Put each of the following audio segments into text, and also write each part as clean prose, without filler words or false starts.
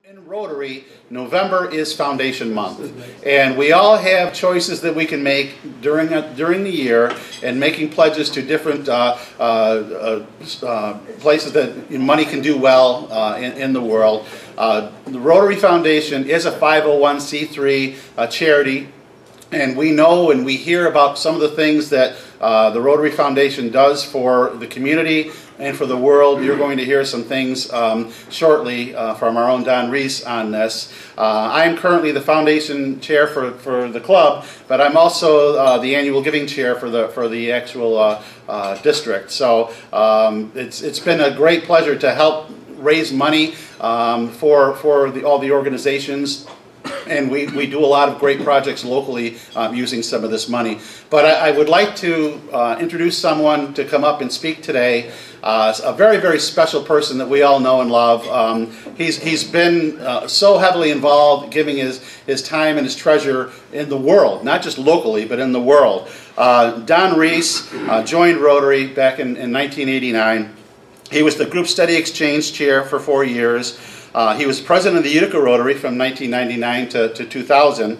In Rotary, November is Foundation Month, and we all have choices that we can make during the year, and making pledges to different places that money can do well in the world. The Rotary Foundation is a 501c3 charity, and we know and we hear about some of the things that the Rotary Foundation does for the community and for the world. You're going to hear some things shortly from our own Don Reese on this. I am currently the foundation chair for the club, but I'm also the annual giving chair for the actual district. So it's been a great pleasure to help raise money for all the organizations. And we do a lot of great projects locally using some of this money. But I would like to introduce someone to come up and speak today. A very, very special person that we all know and love. He's been so heavily involved, giving his time and his treasure in the world, not just locally, but in the world. Don Reese joined Rotary back in 1989. He was the Group Study Exchange Chair for 4 years. He was president of the Utica Rotary from 1999 to 2000.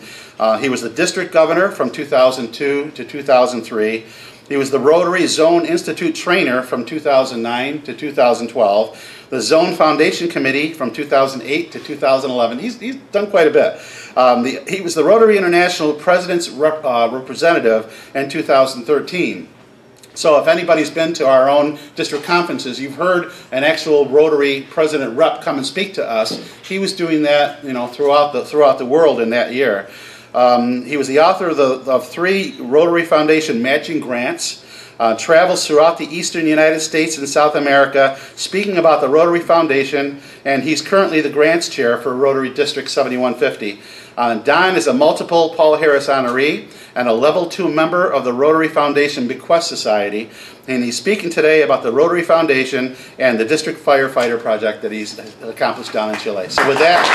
He was the district governor from 2002 to 2003. He was the Rotary Zone Institute trainer from 2009 to 2012. The Zone Foundation Committee from 2008 to 2011. He's done quite a bit. He was the Rotary International President's representative in 2013. So if anybody's been to our own district conferences, you've heard an actual Rotary president rep come and speak to us. He was doing that, throughout the world in that year. He was the author of 3 Rotary Foundation matching grants. Travels throughout the eastern United States and South America speaking about the Rotary Foundation, and he's currently the grants chair for Rotary District 7150. Don is a multiple Paul Harris honoree and a level 2 member of the Rotary Foundation Bequest Society, and he's speaking today about the Rotary Foundation and the district firefighter project that he's accomplished down in Chile. So with that,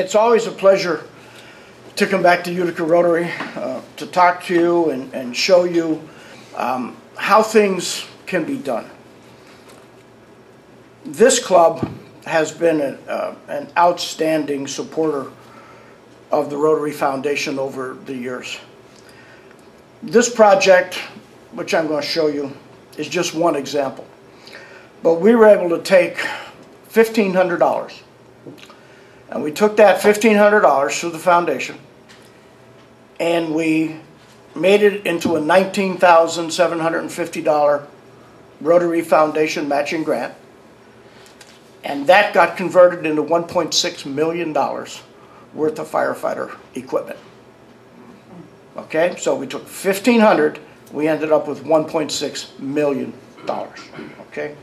it's always a pleasure to come back to Utica Rotary, to talk to you and show you how things can be done. This club has been an outstanding supporter of the Rotary Foundation over the years. This project, which I'm going to show you, is just one example. But we were able to take $1,500, and we took that $1,500 through the foundation, and we made it into a $19,750 Rotary Foundation matching grant, and that got converted into $1.6 million worth of firefighter equipment. Okay, so we took $1,500, we ended up with $1.6 million. Okay,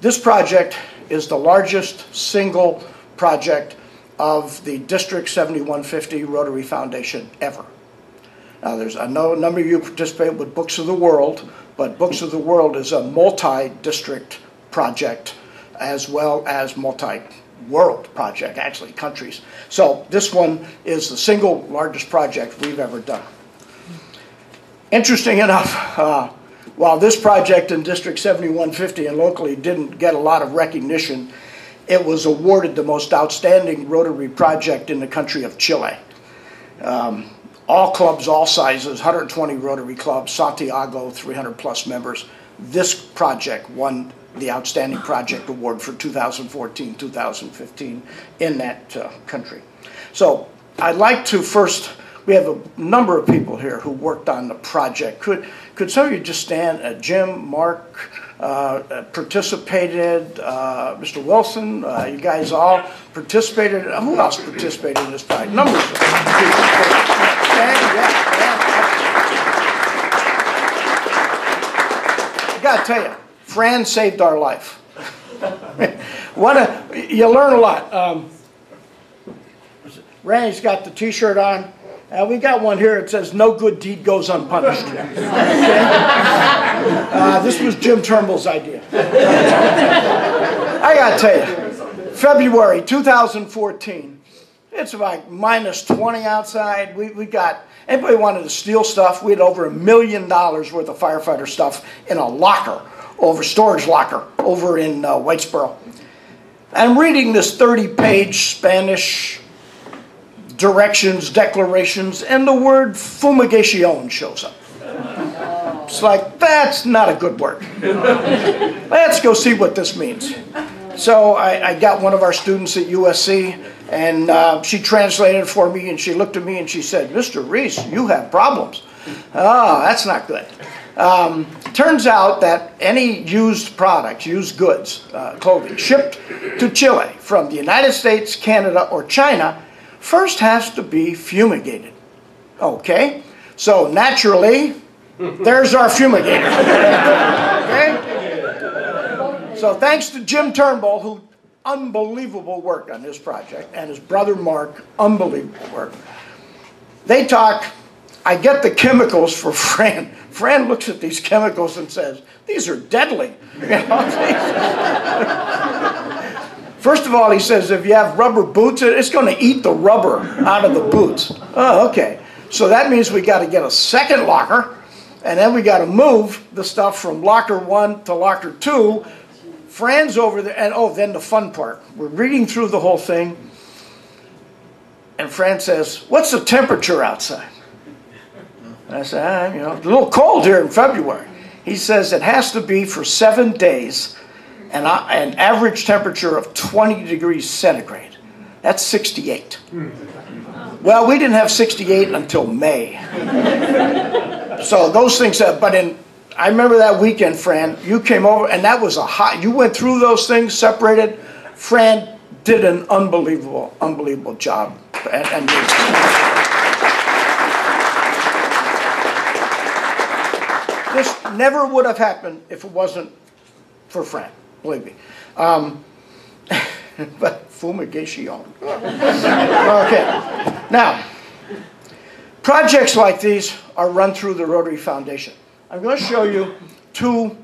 this project is the largest single project of the District 7150 Rotary Foundation ever. Now, I know a number of you participate with Books of the World, but Books of the World is a multi-district project as well as multi-world project, actually, countries. So this one is the single largest project we've ever done. Interesting enough, while this project in District 7150 and locally didn't get a lot of recognition, it was awarded the most outstanding Rotary project in the country of Chile. All clubs, all sizes, 120 Rotary clubs, Santiago, 300 plus members. This project won the Outstanding Project Award for 2014-2015 in that country. So I'd like to first, we have a number of people here who worked on the project. Could some of you just stand? Jim, Mark participated, Mr. Wilson, you guys all participated. Who else participated in this project? Numbers of people. I gotta tell you, Fran saved our life. You learn a lot. Randy's got the t-shirt on. We got one here that says, "No good deed goes unpunished." Okay? This was Jim Turnbull's idea. I gotta tell you, February 2014, it's like -20 outside. We got, anybody wanted to steal stuff, we had over $1 million worth of firefighter stuff in a locker, storage locker, over in Whitesboro. I'm reading this 30-page Spanish directions, declarations, and the word fumigación shows up. It's like, that's not a good word. Let's go see what this means. So I got one of our students at USC, and she translated for me, and she looked at me and she said, "Mr. Reese, you have problems." Oh, that's not good. Turns out that any used products, used goods, clothing, shipped to Chile from the United States, Canada, or China first has to be fumigated. Okay? So naturally, there's our fumigator. Okay? So thanks to Jim Turnbull, who unbelievable work on this project, and his brother Mark, unbelievable work. They talk, I get the chemicals for Fran. Fran looks at these chemicals and says, "These are deadly." You know? First of all, he says, if you have rubber boots, it's going to eat the rubber out of the boots. Oh, okay. So that means we got to get a second locker, and then we got to move the stuff from locker 1 to locker 2. Fran's over there, and oh, then the fun part. We're reading through the whole thing, and Fran says, "What's the temperature outside?" And I said, you know, it's a little cold here in February. He says it has to be for 7 days, and an average temperature of 20 degrees centigrade. That's 68. Well, we didn't have 68 until May. So those things, but I remember that weekend, Fran, you came over, and that was you went through those things, separated. Fran did an unbelievable job. This never would have happened if it wasn't for Fran, believe me. But fumigation. Okay. Now, projects like these are run through the Rotary Foundation. I'm going to show you 2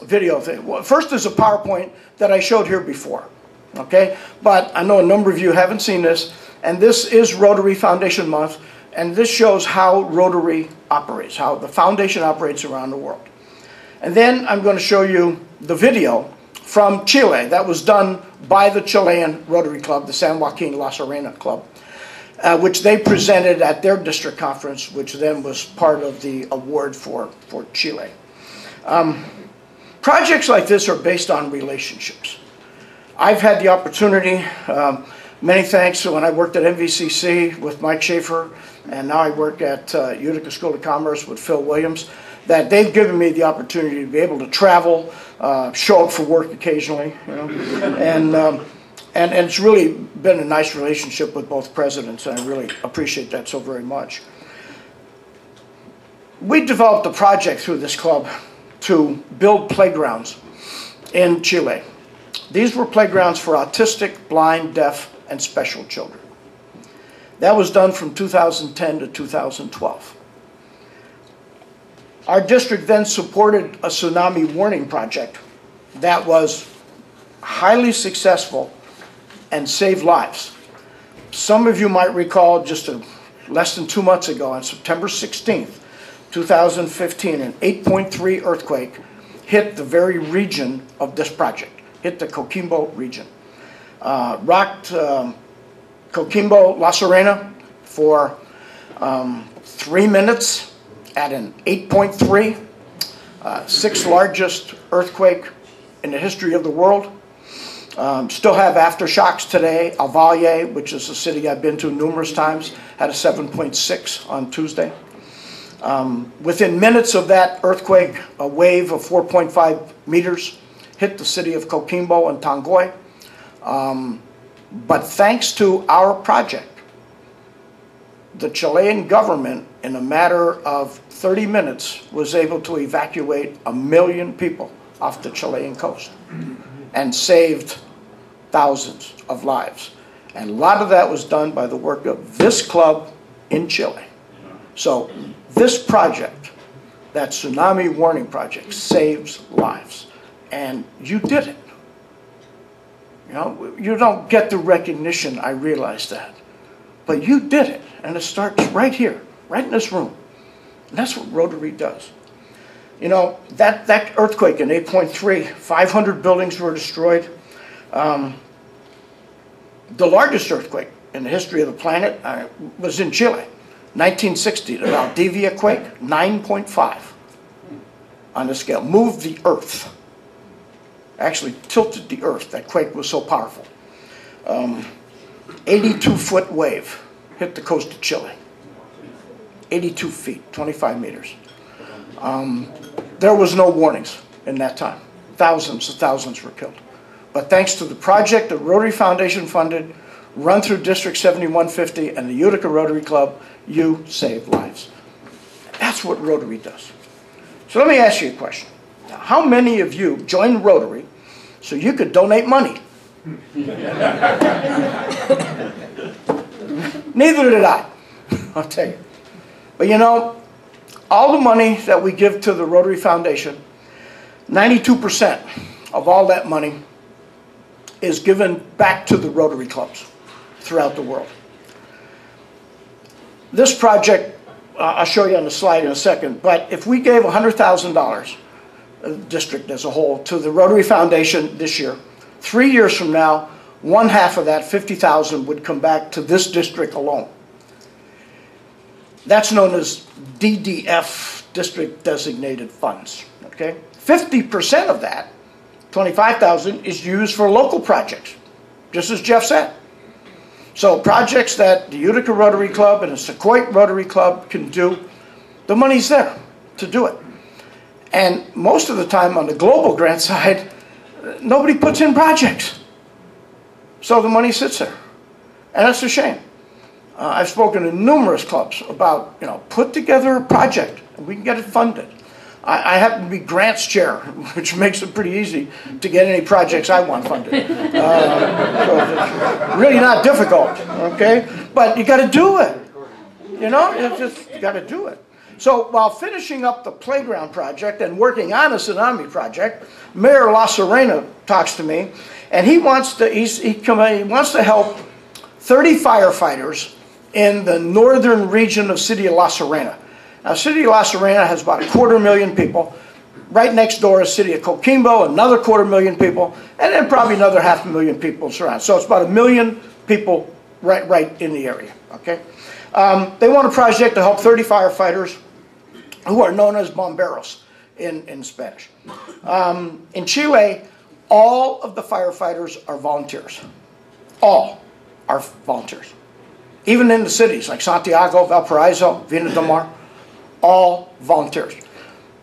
video things. Well, first is a PowerPoint that I showed here before. Okay? But I know a number of you haven't seen this, and this is Rotary Foundation Month, and this shows how Rotary operates, how the foundation operates around the world. And then I'm going to show you the video from Chile that was done by the Chilean Rotary Club, the San Joaquin La Serena Club, which they presented at their district conference, which then was part of the award for Chile. Projects like this are based on relationships. I've had the opportunity, many thanks to when I worked at MVCC with Mike Schaefer, and now I work at Utica School of Commerce with Phil Williams, that they've given me the opportunity to be able to travel, show up for work occasionally, you know, and it's really been a nice relationship with both presidents, and I really appreciate that so very much. We developed a project through this club to build playgrounds in Chile. These were playgrounds for autistic, blind, deaf, and special children. That was done from 2010 to 2012. Our district then supported a tsunami warning project that was highly successful and saved lives. Some of you might recall just less than 2 months ago, on September 16th, 2015, an 8.3 earthquake hit the very region of this project, hit the Coquimbo region. Rocked Coquimbo, La Serena for 3 minutes at an 8.3, 6th largest earthquake in the history of the world. Still have aftershocks today. Valle, which is a city I've been to numerous times, had a 7.6 on Tuesday. Within minutes of that earthquake, a wave of 4.5 meters hit the city of Coquimbo and Tongoy. But thanks to our project, the Chilean government, in a matter of 30 minutes, was able to evacuate 1 million people off the Chilean coast and saved thousands of lives. And a lot of that was done by the work of this club in Chile. So this project, that tsunami warning project, saves lives. And you did it. You know, you don't get the recognition, I realize that. But you did it, and it starts right here, right in this room. And that's what Rotary does. You know, that earthquake in 8.3, 500 buildings were destroyed. The largest earthquake in the history of the planet was in Chile, 1960, the Valdivia quake, 9.5 on the scale. Moved the earth. Actually tilted the earth. That quake was so powerful. 82-foot wave hit the coast of Chile. 82 feet, 25 meters. There was no warnings in that time. Thousands and thousands were killed. But thanks to the project the Rotary Foundation funded, run through District 7150 and the Utica Rotary Club, you save lives. That's what Rotary does. So let me ask you a question. Now, how many of you joined Rotary so you could donate money? Neither did I, I'll tell you. But you know, all the money that we give to the Rotary Foundation, 92% of all that money is given back to the Rotary clubs throughout the world. This project, I'll show you on the slide in a second, but if we gave $100,000, the district as a whole, to the Rotary Foundation this year, 3 years from now, one half of that, $50,000, would come back to this district alone. That's known as DDF, District Designated Funds. Okay, 50% of that, $25,000, is used for local projects, just as Jeff said. So projects that the Utica Rotary Club and the Sequoia Rotary Club can do, the money's there to do it. And most of the time on the global grant side, nobody puts in projects. So the money sits there. And that's a shame. I've spoken to numerous clubs about, you know, put together a project and we can get it funded. I happen to be grants chair, which makes it pretty easy to get any projects I want funded. So it's really not difficult, okay? But you got to do it. You know, you got to do it. So while finishing up the playground project and working on a tsunami project, Mayor La Serena talks to me, and he wants to help 30 firefighters in the northern region of City of La Serena. Now, City of La Serena has about 250,000 people. Right next door is City of Coquimbo, another 250,000 people, and then probably another 500,000 people surround. So it's about 1 million people right in the area. Okay, they want a project to help 30 firefighters who are known as bomberos in Spanish. In Chile, all of the firefighters are volunteers. All are volunteers. Even in the cities like Santiago, Valparaiso, Viña del Mar, all volunteers.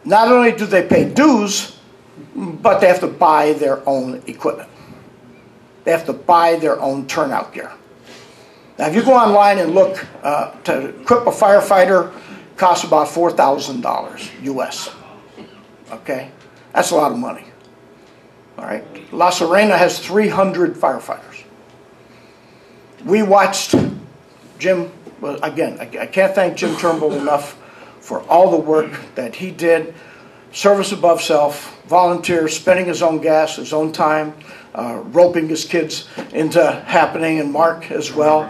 Not only do they pay dues, but they have to buy their own equipment. They have to buy their own turnout gear. Now, if you go online and look, to equip a firefighter costs about $4,000 US. Okay? That's a lot of money. All right? La Serena has 300 firefighters. We watched Jim, well, again, I can't thank Jim Turnbull enough for all the work that he did. Service above self, volunteer, spending his own gas, his own time, roping his kids into happening, and Mark as well.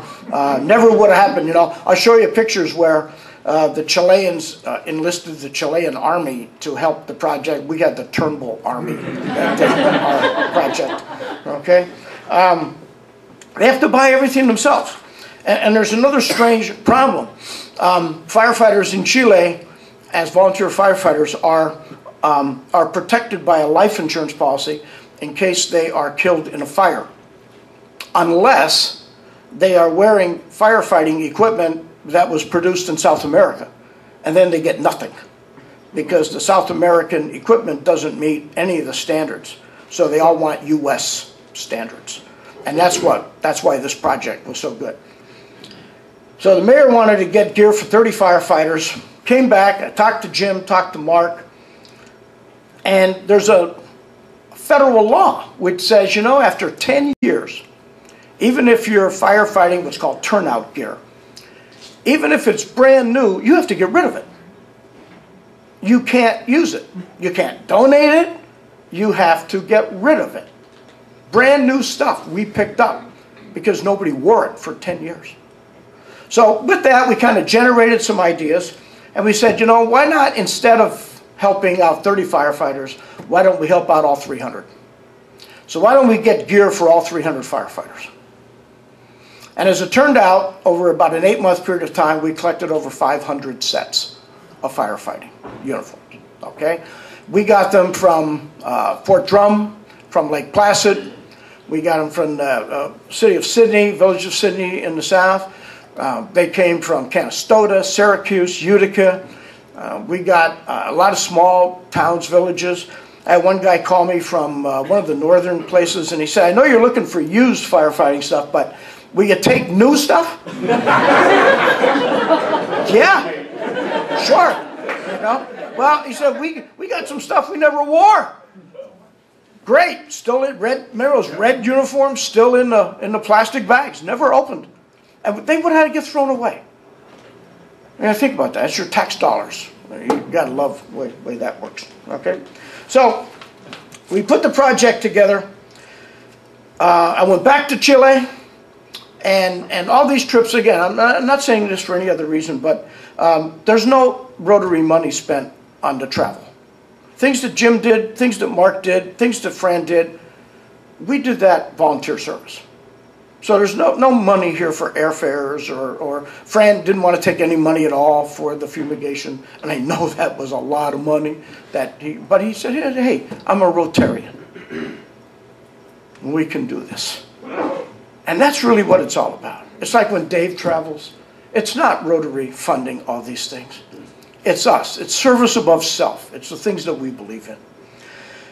Never would have happened, you know. I'll show you pictures where the Chileans enlisted the Chilean army to help the project. We had the Turnbull army that did our project, okay? They have to buy everything themselves. And there's another strange problem. Firefighters in Chile, as volunteer firefighters, are protected by a life insurance policy in case they are killed in a fire, unless they are wearing firefighting equipment that was produced in South America, and then they get nothing because the South American equipment doesn't meet any of the standards. So they all want U.S. standards, and that's why this project was so good. So the mayor wanted to get gear for 30 firefighters, came back, I talked to Jim, talked to Mark, and there's a federal law which says, you know, after 10 years, even if you're firefighting what's called turnout gear, even if it's brand new, you have to get rid of it. You can't use it. You can't donate it. You have to get rid of it. Brand new stuff we picked up because nobody wore it for 10 years. So with that, we kind of generated some ideas, and we said, you know, why not, instead of helping out 30 firefighters, why don't we help out all 300? So why don't we get gear for all 300 firefighters? And as it turned out, over about an 8-month period of time, we collected over 500 sets of firefighting uniforms, okay? We got them from Fort Drum, from Lake Placid. We got them from the city of Sydney, village of Sydney in the south. They came from Canastota, Syracuse, Utica. We got a lot of small towns, villages. I had one guy call me from one of the northern places, and he said, I know you're looking for used firefighting stuff, but will you take new stuff? Yeah, sure. You know? Well, he said, we got some stuff we never wore. Great, still in red, remember those red uniforms still in the plastic bags, never opened. And they would have had to get thrown away. And think about that, that's your tax dollars. You gotta love the way that works, okay? So, we put the project together. I went back to Chile, and all these trips, again, I'm not saying this for any other reason, but there's no Rotary money spent on the travel. Things that Jim did, things that Mark did, things that Fran did, we did that volunteer service. So there's no money here for airfares, or Fran didn't want to take any money at all for the fumigation, and I know that was a lot of money. But he said, hey, I'm a Rotarian. We can do this. And that's really what it's all about. It's like when Dave travels, it's not Rotary funding all these things. It's us. It's service above self. It's the things that we believe in.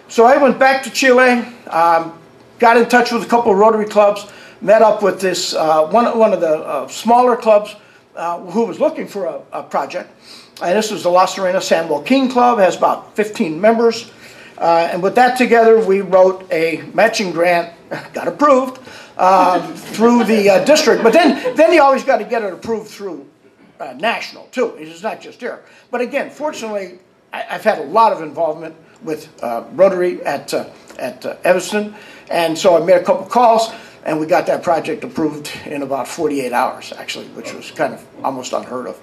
So I went back to Chile, got in touch with a couple of Rotary clubs, met up with this one of the smaller clubs who was looking for a project. And this was the La Serena San Joaquin Club, has about 15 members. And with that together, we wrote a matching grant, got approved, through the district. But then you always got to get it approved through national, too. It's not just here. But again, fortunately, I've had a lot of involvement with Rotary at Evanston. And so I made a couple calls, and we got that project approved in about 48 hours, actually, which was kind of almost unheard of.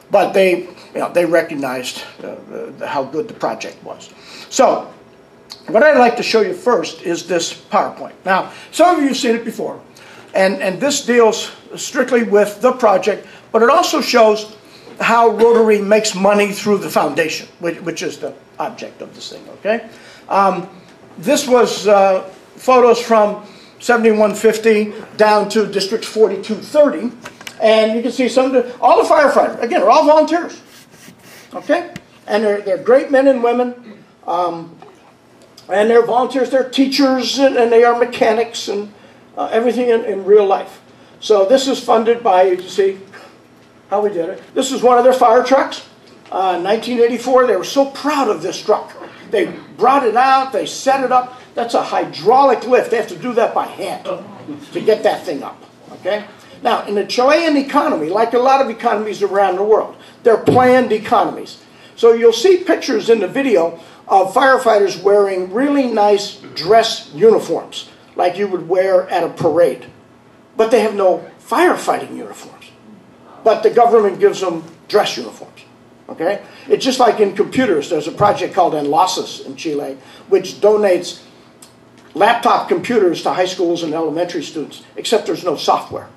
But they recognized how good the project was. So, what I'd like to show you first is this PowerPoint. Now, some of you have seen it before, and this deals strictly with the project, but it also shows how Rotary makes money through the foundation, which is the object of this thing, okay? This was photos from 7150 down to District 4230, and you can see all the firefighters, again, are all volunteers, okay? And they're great men and women, and they're volunteers, they're teachers, and they are mechanics, and everything in real life. So this is funded by, you can see how we did it. This is one of their fire trucks. 1984, they were so proud of this truck. They brought it out, they set it up. That's a hydraulic lift. They have to do that by hand to get that thing up, okay? Now, in the Chilean economy, like a lot of economies around the world, they're planned economies. So you'll see pictures in the video of firefighters wearing really nice dress uniforms, like you would wear at a parade. But they have no firefighting uniforms. But the government gives them dress uniforms, okay? It's just like in computers. There's a project called Enlaces in Chile, which donates laptop computers to high schools and elementary students, except there's no software.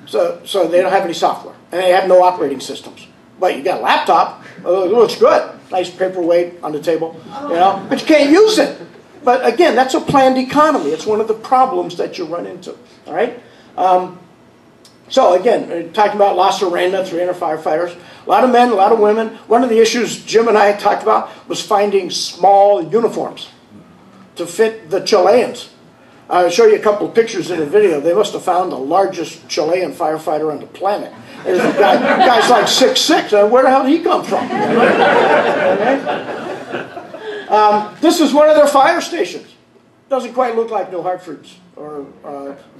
So they don't have any software, and they have no operating systems. But you got a laptop, it looks good, nice paperweight on the table, you know, but you can't use it. But again, that's a planned economy. It's one of the problems that you run into, all right? So again, talking about La Serena, 300 firefighters, a lot of men, a lot of women. One of the issues Jim and I talked about was finding small uniforms to fit the Chileans. I'll show you a couple of pictures in the video. They must have found the largest Chilean firefighter on the planet. There's a guy's like 6'6". Where the hell did he come from? Okay. This is one of their fire stations. Doesn't quite look like New Hartford's or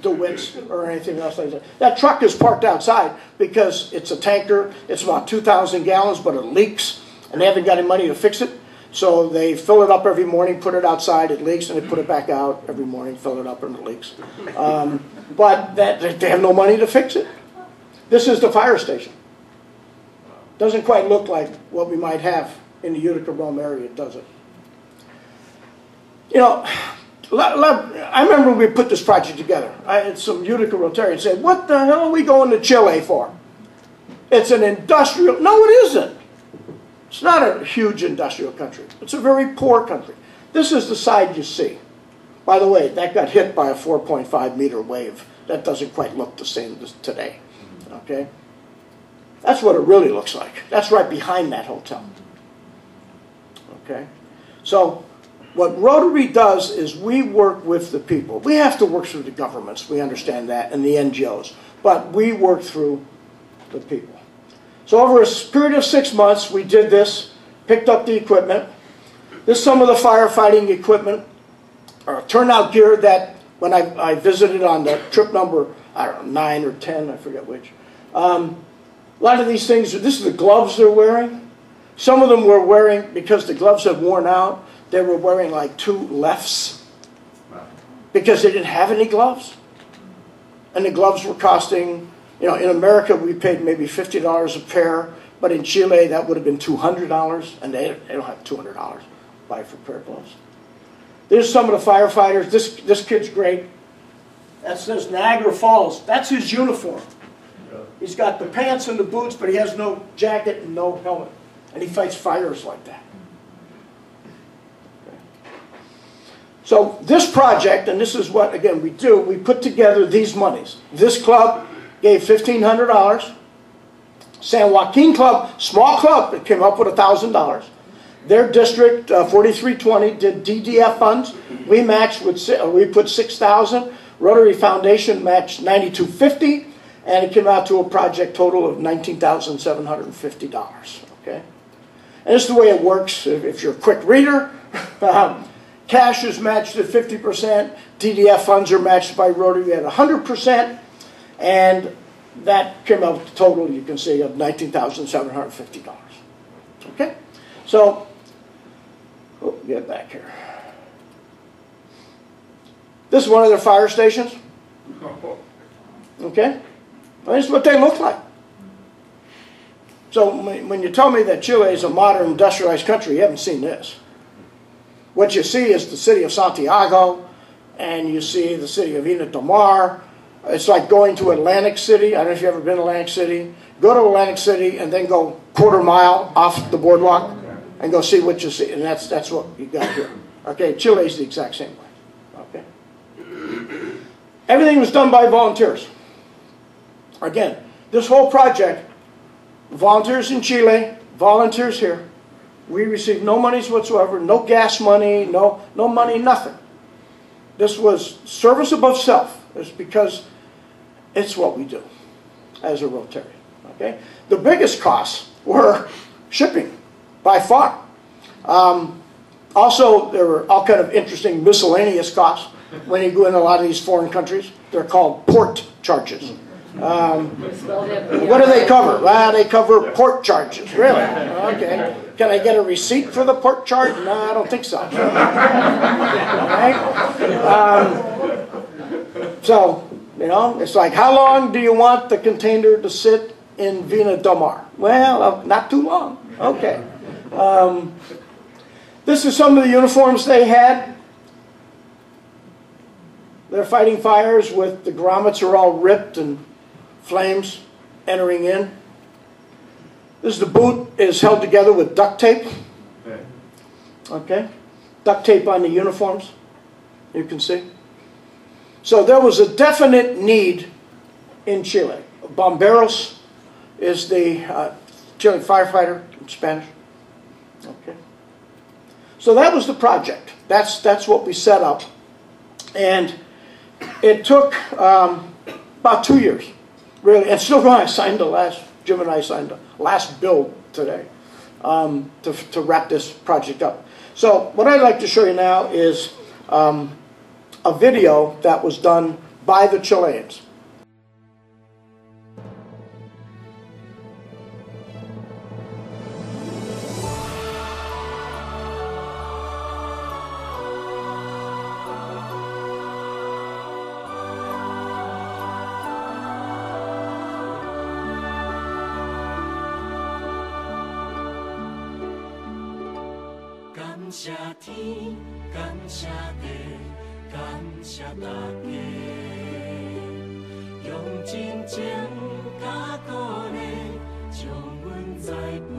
DeWitt's or anything else like that. That truck is parked outside because it's a tanker. It's about 2,000 gallons, but it leaks, and they haven't got any money to fix it. So they fill it up every morning, put it outside, it leaks, and they put it back out every morning, fill it up, and it leaks. But they have no money to fix it. This is the fire station. Doesn't quite look like what we might have in the Utica Rome area, does it? You know, I remember when we put this project together. I had some Utica Rotarians say, what the hell are we going to Chile for? It's an industrial, no it isn't. It's not a huge industrial country. It's a very poor country. This is the side you see. By the way, that got hit by a 4.5 meter wave. That doesn't quite look the same as today, okay? That's what it really looks like. That's right behind that hotel, okay? So what Rotary does is we work with the people. We have to work through the governments, we understand that, and the NGOs, but we work through the people. So over a period of 6 months, we did this, picked up the equipment. This is some of the firefighting equipment, or turnout gear that when I visited on the trip number, I don't know, 9 or 10, I forget which. A lot of these things, this is the gloves they're wearing. Some of them were wearing, because the gloves had worn out, they were wearing like 2 lefts because they didn't have any gloves. And the gloves were costing, you know, in America we paid maybe $50 a pair, but in Chile that would have been $200, and they don't have $200 to buy for a pair of gloves. There's some of the firefighters. This kid's great. That says Niagara Falls. That's his uniform. He's got the pants and the boots, but he has no jacket and no helmet. And he fights fires like that. Okay. So this project, and this is what, again, we do, we put together these monies. This club gave $1,500. San Joaquin Club, small club, it came up with $1,000. Their district, 4320, did DDF funds. We matched with, we put $6,000. Rotary Foundation matched $9,250, and it came out to a project total of $19,750. Okay, and this is the way it works. If you're a quick reader, cash is matched at 50%. DDF funds are matched by Rotary at 100%, and that came out to a total, you can see, of $19,750. Okay, so. Get back here. This is one of their fire stations. Okay? Well, this is what they look like. So when you tell me that Chile is a modern industrialized country, you haven't seen this. What you see is the city of Santiago, and you see the city of Viña del Mar. It's like going to Atlantic City. I don't know if you've ever been to Atlantic City. Go to Atlantic City and then go quarter mile off the boardwalk and go see what you see. And that's what you got here. Okay, Chile is the exact same way. Okay. Everything was done by volunteers. Again, this whole project, volunteers in Chile, volunteers here. We received no monies whatsoever, no gas money, no money, nothing. This was service above self. It's because it's what we do as a Rotary. Okay? The biggest costs were shipping, by far. Also, there were all kind of interesting miscellaneous costs. When you go in a lot of these foreign countries, they're called port charges. What do they cover? Well, they cover port charges. Really? Okay. Can I get a receipt for the port charge? No, I don't think so. Okay? So, you know, it's like, how long do you want the container to sit in Viña del Mar? Well, not too long. Okay. This is some of the uniforms they had. They're fighting fires with the grommets are all ripped and flames entering in. This is the boot is held together with duct tape. Okay. Duct tape on the uniforms, you can see. So there was a definite need in Chile. Bomberos is the Chilean firefighter in Spanish. Okay. So that was the project. That's what we set up. And it took about 2 years, really. And still going, Jim and I signed the last bill today to wrap this project up. So what I'd like to show you now is a video that was done by the Chileans. 谢天，感谢地，感谢大家，用真情甲鼓励，将阮栽培，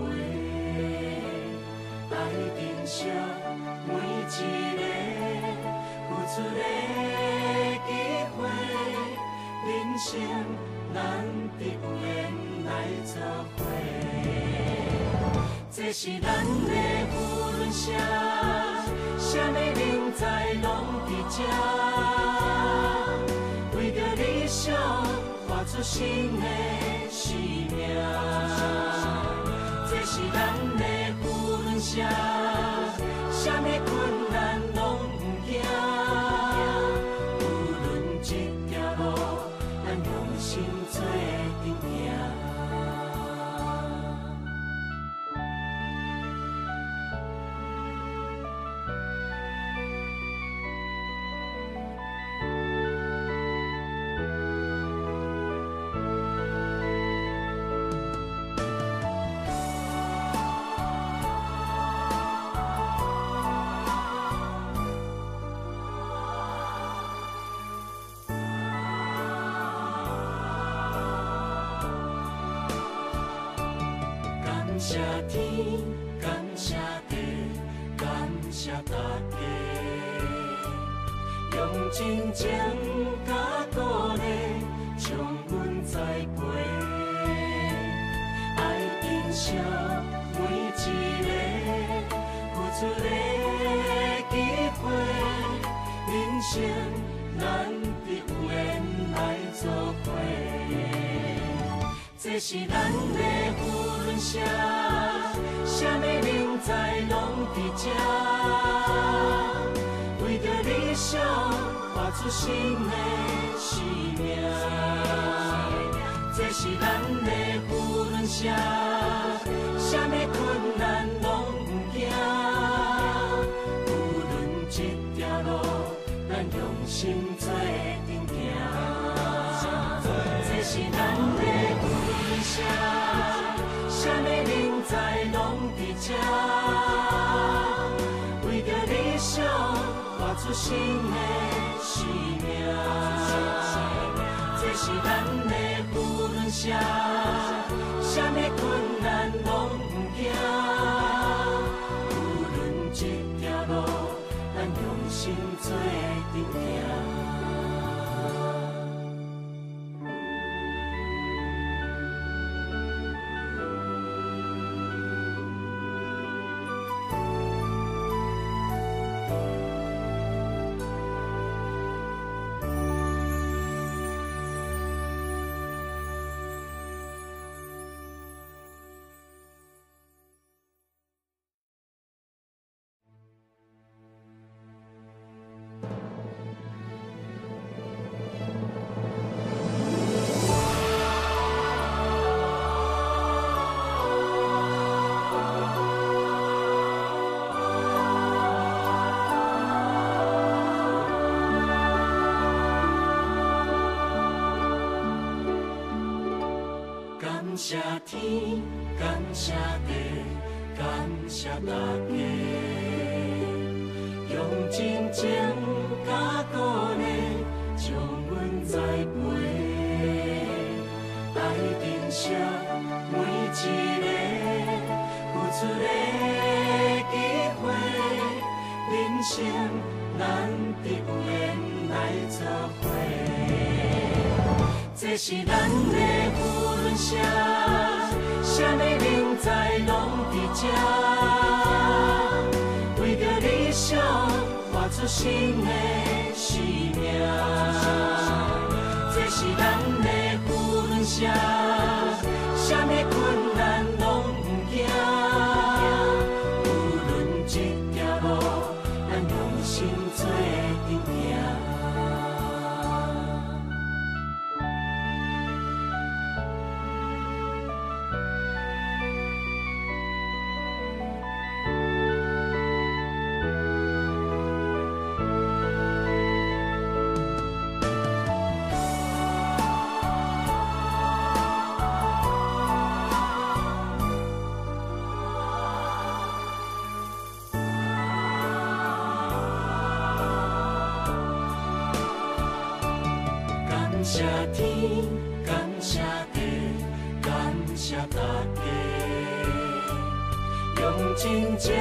爱珍惜每一个付出的机会，人生难得有缘来作伙。这是咱的福轮社，啥物人才拢伫这，为着理想活出新的生命。这是咱的福轮社，啥物困难拢不惊，无论这条路，咱用心做阵行。感谢天，感谢地，感谢大家，用真情甲鼓励，将阮栽培，爱珍惜每一个付出的机会，人生难得有缘来作伙。这是咱的福轮社，啥物人才拢伫这，为着理想活出新的生命。这是咱的福轮社，啥物困难拢不惊，无论这条路，咱用心做阵行。这是咱的啥物人才拢伫这，为着理想活出新的生命。这是咱的福轮社，啥物困难拢不惊，无论这条路，咱用心做阵行。感谢天，感谢地，感谢大家，用真情甲鼓励，将阮栽培，爱珍惜每一个付出的机会，人生难得有缘来作伙。这是咱的福轮社，啥物人才拢伫这，为着理想活出新的生命。这是咱的福轮社，啥物困难拢不惊，无论这条路，咱用心做阵行。谢天，感谢地，感谢大家，用真情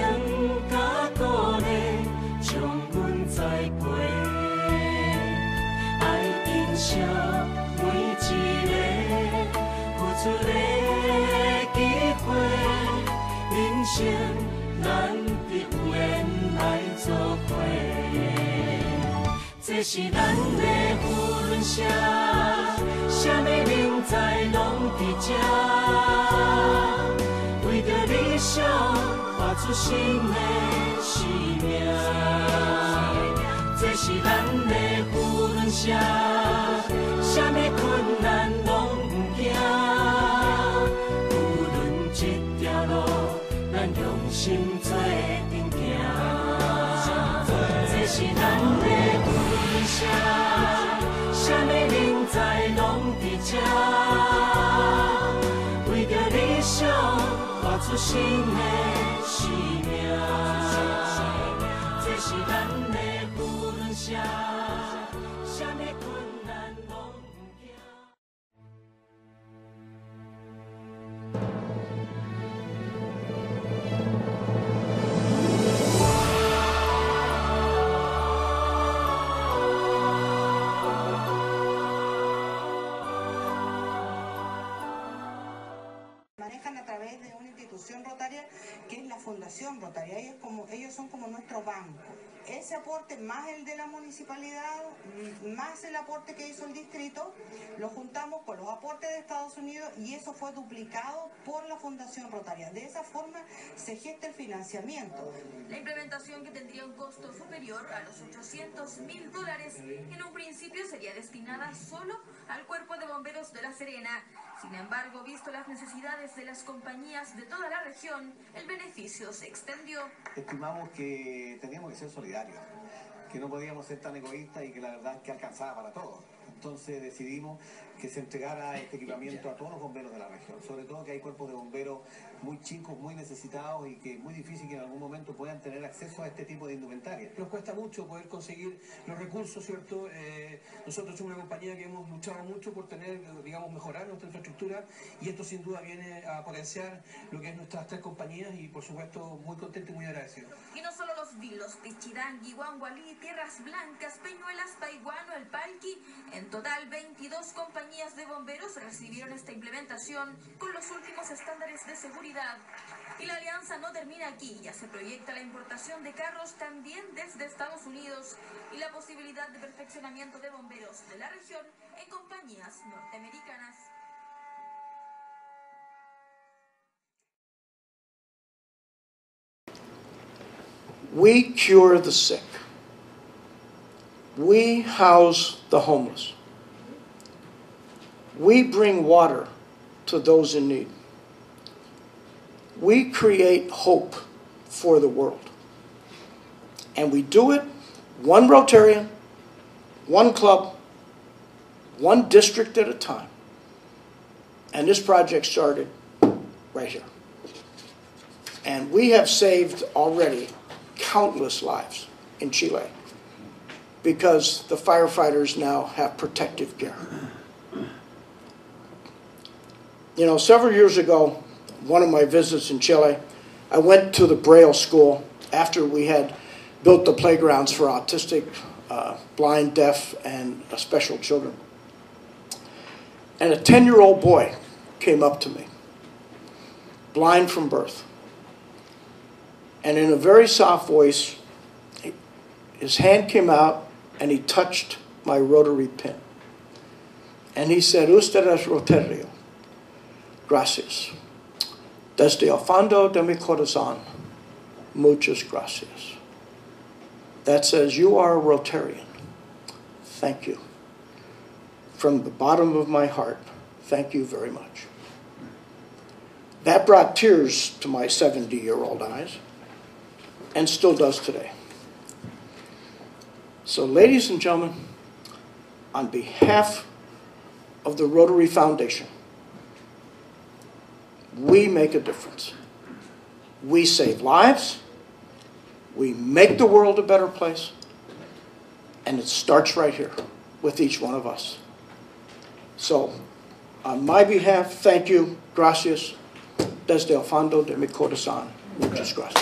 甲鼓励，将阮栽培，爱珍惜每一个付出的机会，人生难得有缘来作伙。这是咱的夫伦社，啥物人才拢伫这，为着理想活出新的生命。这是咱的夫伦社，啥物困难拢不惊，无论这条路，咱用心做阵行。这是咱的啥物人才拢伫这，为着理想活出新的生命。这是咱的夫伦社，啥物困难拢不惊。Manejan a través de una institución rotaria que es la Fundación Rotaria. Ellos son como nuestro banco. Ese aporte más el de la municipalidad, más el aporte que hizo el distrito, lo juntamos con los aportes de Estados Unidos y eso fue duplicado por la Fundación Rotaria. De esa forma se gesta el financiamiento. La implementación, que tendría un costo superior a los $800.000, en un principio sería destinada solo al Cuerpo de Bomberos de La Serena. Sin embargo, visto las necesidades de las compañías de toda la región, el beneficio se extendió. Estimamos que teníamos que ser solidarios, que no podíamos ser tan egoístas y que la verdad es que alcanzaba para todos. Entonces decidimos que se entregara este equipamiento a todos los bomberos de la región, sobre todo que hay cuerpos de bomberos muy chicos, muy necesitados y que es muy difícil que en algún momento puedan tener acceso a este tipo de indumentaria. Nos cuesta mucho poder conseguir los recursos, ¿cierto? Nosotros somos una compañía que hemos luchado mucho por tener, digamos, mejorar nuestra infraestructura y esto sin duda viene a potenciar lo que es nuestras tres compañías y por supuesto muy contento y muy agradecido. Y no solo los vilos, Pichidangui, Guangualí, Tierras Blancas, Peñuelas, Paiguano, El Palqui, en total 22 compañías de bomberos recibieron esta implementación con los últimos estándares de seguridad. Y la alianza no termina aquí, ya se proyecta la importación de carros también desde Estados Unidos y la posibilidad de perfeccionamiento de bomberos de la región en compañías norteamericanas. We cure the sick. We house the homeless. We bring water to those in need. We create hope for the world. And we do it one Rotarian, one club, one district at a time. And this project started right here. And we have saved already countless lives in Chile because the firefighters now have protective gear. You know, several years ago, one of my visits in Chile, I went to the Braille school after we had built the playgrounds for autistic, blind, deaf, and special children. And a 10-year-old boy came up to me, blind from birth. And in a very soft voice, his hand came out and he touched my rotary pin. And he said, "Usted es Rotario. Gracias. Desde el fondo de mi corazón, muchas gracias." That says, "You are a Rotarian. Thank you. From the bottom of my heart, thank you very much." That brought tears to my 70-year-old eyes, and still does today. So, ladies and gentlemen, on behalf of the Rotary Foundation, we make a difference. We save lives, we make the world a better place, and it starts right here with each one of us. So, on my behalf, thank you, gracias, desde el fondo de mi corazón. Muchas gracias.